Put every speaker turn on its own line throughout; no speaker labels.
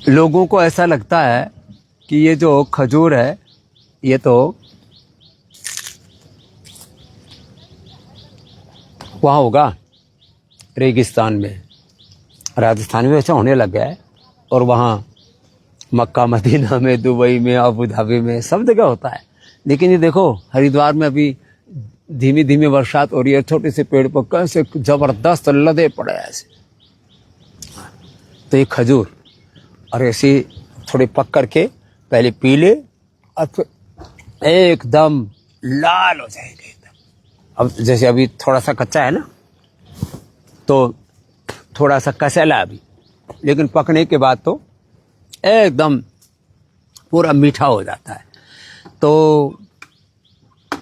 लोगों को ऐसा लगता है कि ये जो खजूर है ये तो वहाँ होगा रेगिस्तान में, राजस्थान में ऐसा होने लग गया है, और वहाँ मक्का मदीना में, दुबई में, अबू धाबी में, सब जगह होता है। लेकिन ये देखो हरिद्वार में अभी धीमी धीमी बरसात हो रही है, छोटे से पेड़ पर कैसे जबरदस्त लदे पड़े ऐसे। तो ये खजूर और ऐसे थोड़े पक करके पहले पीले और फिर एकदम लाल हो जाएगा एकदम। अब जैसे अभी थोड़ा सा कच्चा है ना, तो थोड़ा सा कसेला अभी, लेकिन पकने के बाद तो एकदम पूरा मीठा हो जाता है। तो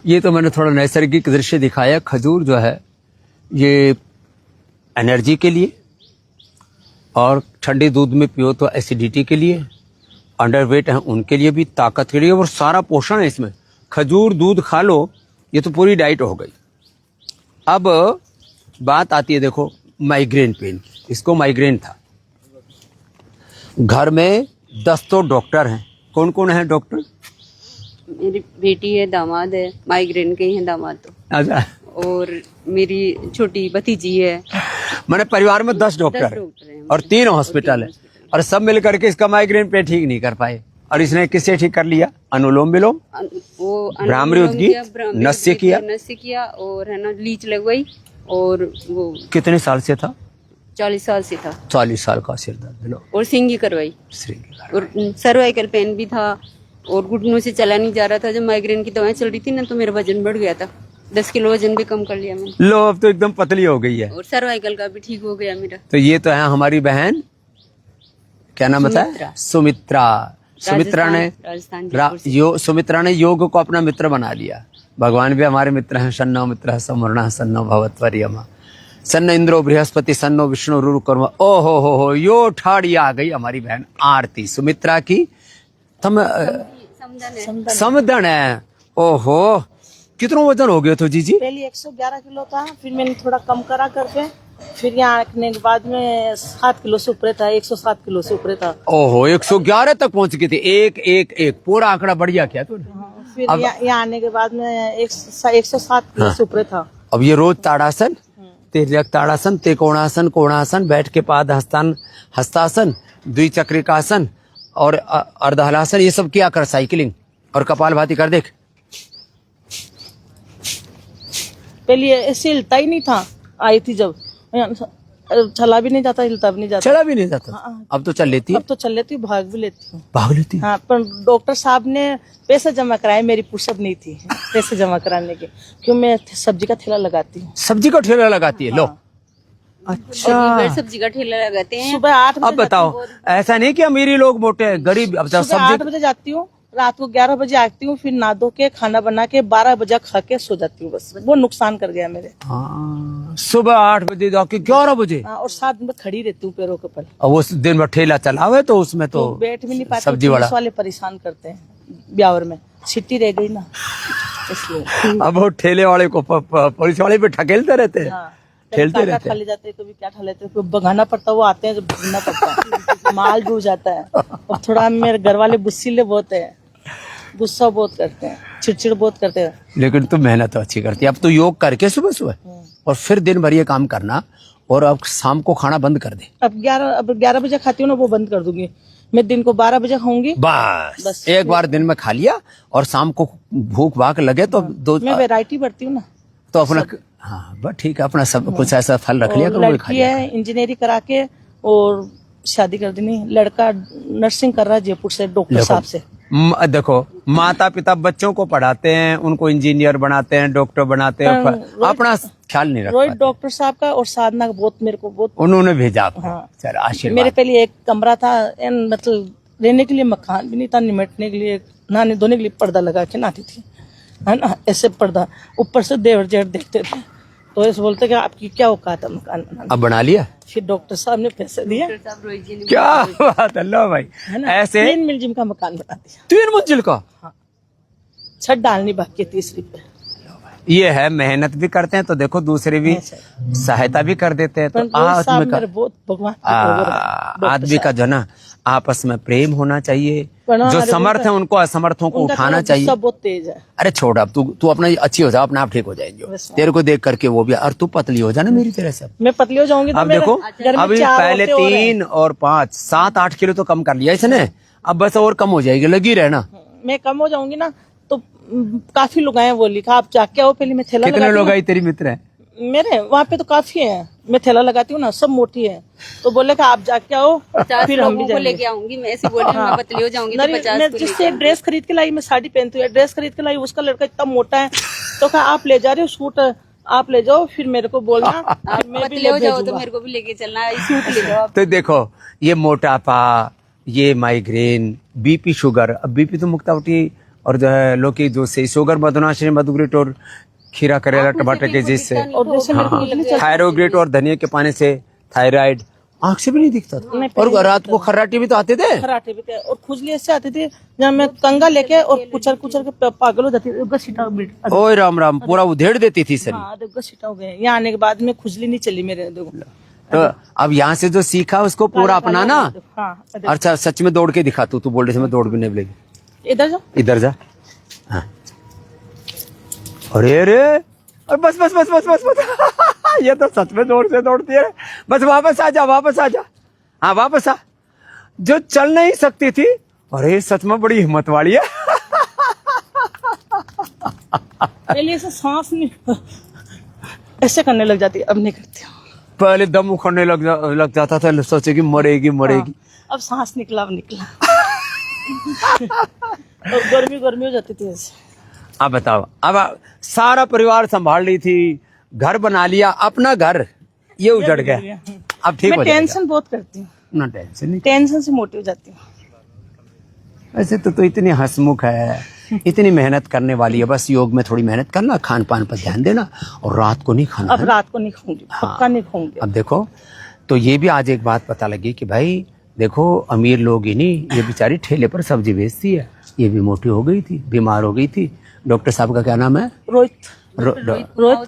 ये तो मैंने थोड़ा नैसर्गिक दृश्य दिखाया। खजूर जो है ये एनर्जी के लिए, और ठंडे दूध में पियो तो एसिडिटी के लिए, अंडरवेट हैं उनके लिए भी, ताकत के लिए, और सारा पोषण है इसमें। खजूर दूध खा लो, ये तो पूरी डाइट हो गई। अब बात आती है देखो माइग्रेन पेन की। इसको माइग्रेन था, घर में 10 तो डॉक्टर हैं। कौन कौन है डॉक्टर?
मेरी बेटी है, दामाद है, माइग्रेन के ही हैं दामाद तो।
अच्छा।
और मेरी छोटी भतीजी है।
मैंने परिवार में 10 डॉक्टर हैं और 3 हॉस्पिटल है, और सब मिल करके इसका माइग्रेन पे ठीक नहीं कर पाए। और इसने किससे ठीक कर लिया? अनुलोम विलोम,
वो
भ्रामरी उद्गीत, नस्य
किया और है ना लीच लगवाई। और वो
कितने साल से था?
40 साल से था।
40 साल का सिर दर्द। लो,
और सिंगी करवाई, और सर्वाइकल पेन भी था, और घुटनों से चला नहीं जा रहा था। जब माइग्रेन की दवाएं चल रही थी ना, तो मेरा वजन बढ़ गया था। 10 किलो वजन भी कम कर लिया मैंने।
लो, अब तो एकदम पतली हो गई है,
और सर्वाइकल का भी ठीक हो गया मेरा।
तो ये तो है हमारी बहन, क्या नाम बताया? सुमित्रा। सुमित्रा ने योग को अपना मित्र बना लिया। भगवान भी हमारे मित्र हैं। सन्नो मित्र समूर्णः सन्नो भवत्वर्यमा, सन्न इंद्रो बृहस्पति, सन्नो विष्णु रुरुकर्मा। ओ हो यो ठाड़ी आ गई हमारी बहन आरती सुमित्रा की। समदन है। ओहो, कितना वजन हो गया था जीजी?
पहले 111 किलो था, फिर मैंने थोड़ा कम करा करके, फिर यहाँ रखने के बाद में 7 किलो से ऊपर था, 107 किलो से ऊपर था।
ओहो, 111 तक पहुंच गए थे। एक पूरा आंकड़ा बढ़िया क्या तूने?
फिर यहाँ आने के बाद में 107 किलो से ऊपर था।
अब ये रोज ताड़ासन, तिर्यक ताड़ासन, त्रिकोणासन, कोणासन, बैठ के पाद हस्तासन, द्विचक्रिकासन और अर्धहलासन, ये सब किया कर। साइकिलिंग और कपालभाति कर देख।
पहले ऐसे हिलता ही नहीं था, आई थी जब, चला भी नहीं जाता, हिलता भी नहीं जाता।
चला भी नहीं जाता।
हाँ।
अब तो चल लेती है।
अब तो चल लेती हूँ, भाग भी लेती हूँ।
भाग लेती है।
हाँ, पर डॉक्टर साहब ने पैसे जमा कराए, मेरी फुर्सत नहीं थी पैसे जमा कराने के, क्यों मैं सब्जी का ठेला लगाती हूँ।
सब्जी का ठेला लगाती है? लो,
अच्छा, सब्जी का ठेला लगाते हैं।
सुबह 8 बजे।
अब बताओ, ऐसा नहीं कि अमीरी लोग मोटे हैं, गरीब। अब
सुबह 8 बजे जाती हूँ, रात को 11 बजे आती हूँ, फिर नहा धो के खाना बना के 12 बजे खा के सो जाती हूँ। बस वो नुकसान कर गया मेरे।
सुबह 8 बजे जाके 11 बजे,
और 7 दिन खड़ी रहती हूँ पैरों के बल।
और वो दिन भर ठेला चलावे तो उसमें तो
बैठ भी नहीं पाती।
सब्जी वाला
वाले परेशान करते हैं ब्यावर में, छिट्टी रह गई ना इसलिए।
अब वो ठेले वाले को पुलिस वाले पे ठकेलते रहते हैं। ठेलते रहते
हैं। जाते हैं, कभी क्या ठा लेते हैं, भगाना पड़ता है, वो आते हैं जब भगना पड़ता है। माल डूब जाता है। और थोड़ा मेरे घर वाले गुस्सीले बहुत है, गुस्सा बहुत करते हैं, चिड़चिड़ बहुत करते हैं।
लेकिन तुम मेहनत तो अच्छी करती है। अब तो योग करके सुबह सुबह और फिर दिन भर ये काम करना, और अब शाम को खाना बंद कर दे।
अब 11 बजे खाती हूँ ना, वो बंद कर दूंगी। मैं दिन को 12 बजे खाऊंगी।
बस एक बार दिन में खा लिया, और शाम को भूख भाग लगे तो दो।
मैं वैरायटी बढ़ती हूँ ना,
तो अपना हाँ बस ठीक है, अपना सब कुछ ऐसा फल रख लिया करो।
लड़की है, इंजीनियरिंग करा के और शादी कर देनी। लड़का नर्सिंग कर रहा है जयपुर से, डॉक्टर साहब से।
देखो, माता पिता बच्चों को पढ़ाते हैं, उनको इंजीनियर बनाते हैं, डॉक्टर बनाते हैं, अपना ख्याल नहीं रखते।
रोहित डॉक्टर साहब का और साधना का बहुत मेरे को बहुत
उन्होंने भेजा।
हाँ।
चल आशीर्वाद।
मेरे पहले एक कमरा था, मतलब रहने के लिए मकान भी नहीं था, निमटने के लिए, नहाने धोने के लिए पर्दा लगा के नहाती थी, है ना, ऐसे पर्दा। ऊपर से देवर जेठ देखते थे, तो ऐसे बोलते कि आपकी क्या औकात है मकान बनाने। अब
बना लिया।
फिर डॉक्टर साहब ने पैसे दिए।
क्या बात है, लो भाई, ऐसे
3 मंजिल का मकान बना दिया।
3 मंजिल का?
हाँ, छत डालनी बाकी है, तीसरी पे।
ये है, मेहनत भी करते हैं तो देखो दूसरे भी सहायता भी कर देते हैं। तो आदमी का
बहुत भगवान की ओर है।
आदमी का जो ना आपस में प्रेम होना चाहिए।
वरना
जो
हमारे
समर्थ है उनको असमर्थों को
उनका
उठाना
थोड़ा
चाहिए।
गुस्सा बहुत तेज है।
अरे छोड़, अब तू अपना अच्छी हो जा, अपने आप ठीक हो जाएंगे।
वैसे।
तेरे को देख करके वो भी, और तू पतली हो जा ना मेरी तरह से।
मैं पतली हो जाऊंगी तो
अब
मेरे
देखो,
घर में
अभी
4
पहले
औरतें और हैं।
3 और 5 7-8 किलो तो कम कर लिया इसने, अब बस और कम हो जाएगी, लगी रहना।
मैं कम हो जाऊंगी ना तो काफी लोग आए, वो लिखा आप जाके आओ, पहले मैं थैला
कितने
लगाती
लोग
हूँ।
आई तेरी मित्र है?
मेरे वहाँ पे तो काफी है, मैं थैला लगाती हूँ ना, सब मोटी है, तो बोले कि आप जाके आओ
50
फिर हम भी
लोगों को
जाएंगे।
लेके आऊंगी मैं, ऐसी बोली मैं पतली हो जाऊंगी तो
नहीं,
50
मैं
को
जिससे
लेके
ड्रेस खरीद के लाई, मैं साड़ी पहनती हूँ, ड्रेस खरीद के लाई, उसका लड़का इतना मोटा है, तो कहा आप ले जा रहे हो सूट, आप ले जाओ, फिर मेरे को बोलना,
आप
फिर मैं भी
पतले हो जाओ तो
भेजूंगा।
मेरे को भी लेके चलना, सूट ले जाओ आप।
तो देखो, ये मोटापा, ये माइग्रेन, बीपी, शुगर। अब बीपी तो मुक्तावटी और जो है लोकी जो से शुगर, मधुनाशनी, मधुग्रेट और खीरा, करेला, टमाटर के जूस से,
और जैसे मेरे को उंगली चल-
थायरोग्रेट और धनिया के पानी से थायराइड। आंख से भी नहीं दिखता था। और रात को खर्राटे भी तो आते थे।
खराटे भी थे, और खुजली ऐसे आती थी जहाँ मैं कंगा लेके और कुचल कुचल के पागल हो जाती थी। उनका सीटा बीट,
ओए राम राम, पूरा उधेड़ देती थी शरीर।
हाँ देखो सीटा हो गए। यहाँ आने के बाद में खुजली नहीं चली मेरे, देखो।
तो अब यहाँ से जो सीखा उसको पूरा अपनाना।
हाँ
अच्छा सच में दौड़ के दिखा, तू बोल रही थी मैं दौड़ भी नहीं बोलेगी।
इधर जाओ।
इधर जा। हाँ। अरे अरे, और बस बस बस बस बस बस ये तो सच में जोर से दौड़ती है। बस वापस आ जा, वापस आ जा। हाँ वापस आ। जो चल नहीं सकती थी, अरे सच में बड़ी हिम्मत वाली है।
पहले ऐसे सांस नहीं ऐसे करने लग जाती, अब नहीं करती हूँ।
पहले दम उखड़ने लग जाता था, सोचे कि मरेगी मरेगी।
अब सांस निकला, अब निकला। और गर्मी गर्मी हो जाती थी ऐसे।
अब बताओ, अब सारा परिवार संभाल रही थी, घर बना लिया, अपना घर ये उजड़ गया। अब ठीक हो
मैं
जाएगा।
टेंशन बहुत करती हूँ,
ना टेंशन नहीं।
टेंशन से मोटी हो जाती हूँ।
वैसे तो इतनी हंसमुख है, इतनी मेहनत करने वाली है। बस योग में थोड़ी मेहनत करना, खान पान पर ध्यान देना, और रात को नहीं खाना
अब
है।
रात को नहीं खाऊंगी, पक्का नहीं खाऊंगी।
अब देखो, तो ये भी आज एक बात पता लगी कि भाई देखो, अमीर लोग ही नहीं, ये बेचारी ठेले पर सब्जी बेचती है, ये भी मोटी हो गई थी, बीमार हो गई थी। डॉक्टर साहब का क्या नाम है? रोहित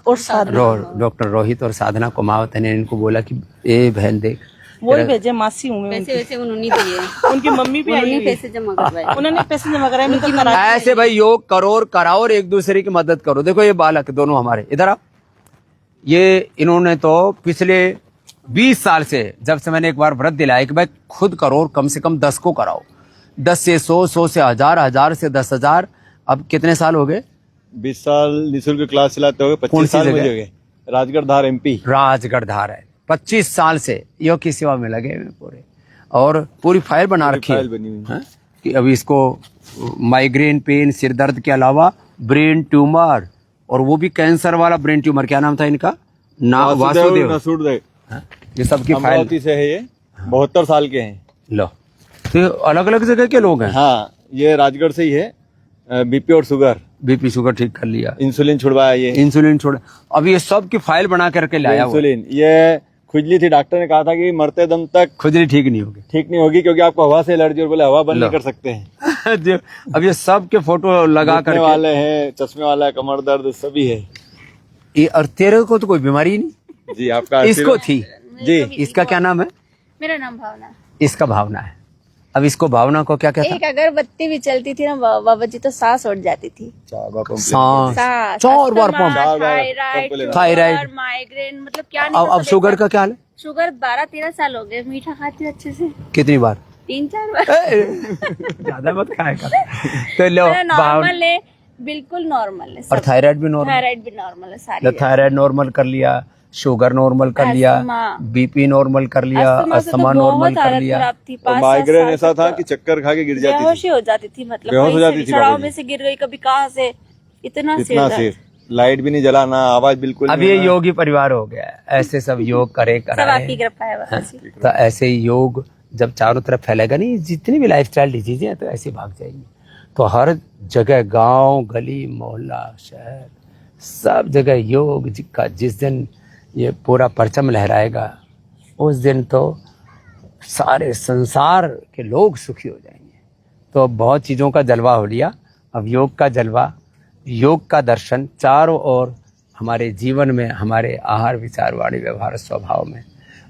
और साधना। डॉक्टर रोहित और साधना कुमावत ने इनको बोला कि ए बहन देख,
वही भेजे, मासी हूँ मैं
पैसे
उनकी।
वैसे उन्होंने दिए,
उनकी मम्मी भी आई
उन्होंने
हुई है।
पैसे जमा करवाए।
उन्होंने पैसे जमा कराए, मैं तो कराया।
ऐसे भाई योग करो और कराओ और एक दूसरे की मदद करो। देखो ये बालक दोनों हमारे, इधर आओ। ये इन्होंने तो पिछले 20 साल से, जब से मैंने एक बार व्रत दिलाया कि भाई खुद करो और कम से कम 10 को कराओ, 10 से 100, 100 से 1000, 1000 से 10,000। अब कितने साल हो गए?
20 साल निःशुल्क क्लास चलाते हो गए।
कौन
25
सी
साल
जगह?
मुझे हो गए, राजगढ़ धार MP।
राजगढ़ धार है। 25 साल से योग की सेवा में लगे हुए पूरे, और पूरी फाइल बना
पूरी
रखी है।
फाइल बनी हुई है।
हाँ? कि अभी इसको माइग्रेन, पेन, सिर दर्द के अलावा ब्रेन ट्यूमर, और वो भी कैंसर वाला ब्रेन ट्यूमर। क्या नाम था इनका? वासुदेव।
नसूरदेव
हाँ? ये सबकी फाइल।
अमरावती से है ये, 72 साल के हैं।
लो, तो अलग अलग जगह के लोग हैं।
हाँ, ये राजगढ़ से ही है। BP और शुगर,
बीपी शुगर ठीक कर लिया,
इंसुलिन छुड़वाया ये।
इंसुलिन छोड़। अब ये सब की फाइल बना करके लाया हुआ।
इंसुलिन, ये खुजली थी, डॉक्टर ने कहा था कि मरते दम तक
खुजली ठीक नहीं होगी।
ठीक नहीं होगी, क्योंकि आपको हवा से एलर्जी, और बोले हवा बंद नहीं कर सकते हैं।
अब ये सब के फोटो लगा
घुटने
करके
वाले हैं, चश्मे वाला है, कमर दर्द सभी है।
ये, और तेरे को तो कोई बीमारी ही नहीं।
जी आपका
इसको थी
जी।
इसका क्या नाम है?
मेरा नाम भावना।
इसका भावना है। अब इसको भावना को क्या कहता?
एक अगरबत्ती भी चलती थी ना बाबा जी, तो सांस उड़ जाती थी।
सांस,
सांस,
4 बार पंप। थायराइड,
माइग्रेन, मतलब क्या नहीं।
अब शुगर का क्या हाल है?
शुगर 12-13 साल हो गए, मीठा खाती हूँ अच्छे से,
कितनी बार?
3-4 बार।
ज्यादा मत खाएगा। तो लो,
नॉर्मल है, बिल्कुल नॉर्मल है।
और थायराइड भी नॉर्मल?
थायराइड भी नॉर्मल है सारी।
थायराइड नॉर्मल कर लिया, शुगर नॉर्मल कर लिया, बीपी नॉर्मल कर लिया, अस्थमा नॉर्मल कर लिया।
माइग्रेन ऐसा था कि चक्कर खा के गिर जाती
बेहोशी
थी,
हो जाती थी, मतलब
बेहोश हो
कहीं
जाती
से भी,
थी
सड़ाव
बाबा
में
जी।
से गिर गई, कभी कहाँ से, इतना
इतना
सिर
सिर, लाइट भी नहीं जलाना, आवाज बिल्कुल
अब
नहीं
ये
आना।
योगी परिवार हो गया है। ऐसे सब योग करे
सब
कराए।
आपकी कृपा है बाबा जी।
तो ऐसे ही योग जब चारों तरफ फैलेगा नहीं, जितनी भी लाइफस्टाइल डिजीजें हैं तो ऐसे भाग जाएंगी। तो हर जगह, गांव, गली, मोहल्ला, शहर, सब जगह योग का जिस दिन ये पूरा परचम लहराएगा, उस दिन तो सारे संसार के लोग सुखी हो जाएंगे। तो अब बहुत चीज़ों का जलवा हो लिया, अब योग का जलवा योग का दर्शन चारों ओर हमारे जीवन में, हमारे आहार विचार वाणी व्यवहार स्वभाव में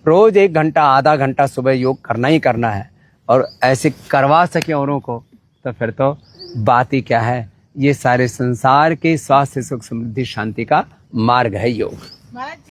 रोज 1 घंटा आधा घंटा सुबह योग करना ही करना है, और ऐसे करवा सके औरों को, तो फिर तो बात ही क्या है। ये सारे संसार के स्वास्थ्य सुख समृद्धि शांति का मार्ग है योग।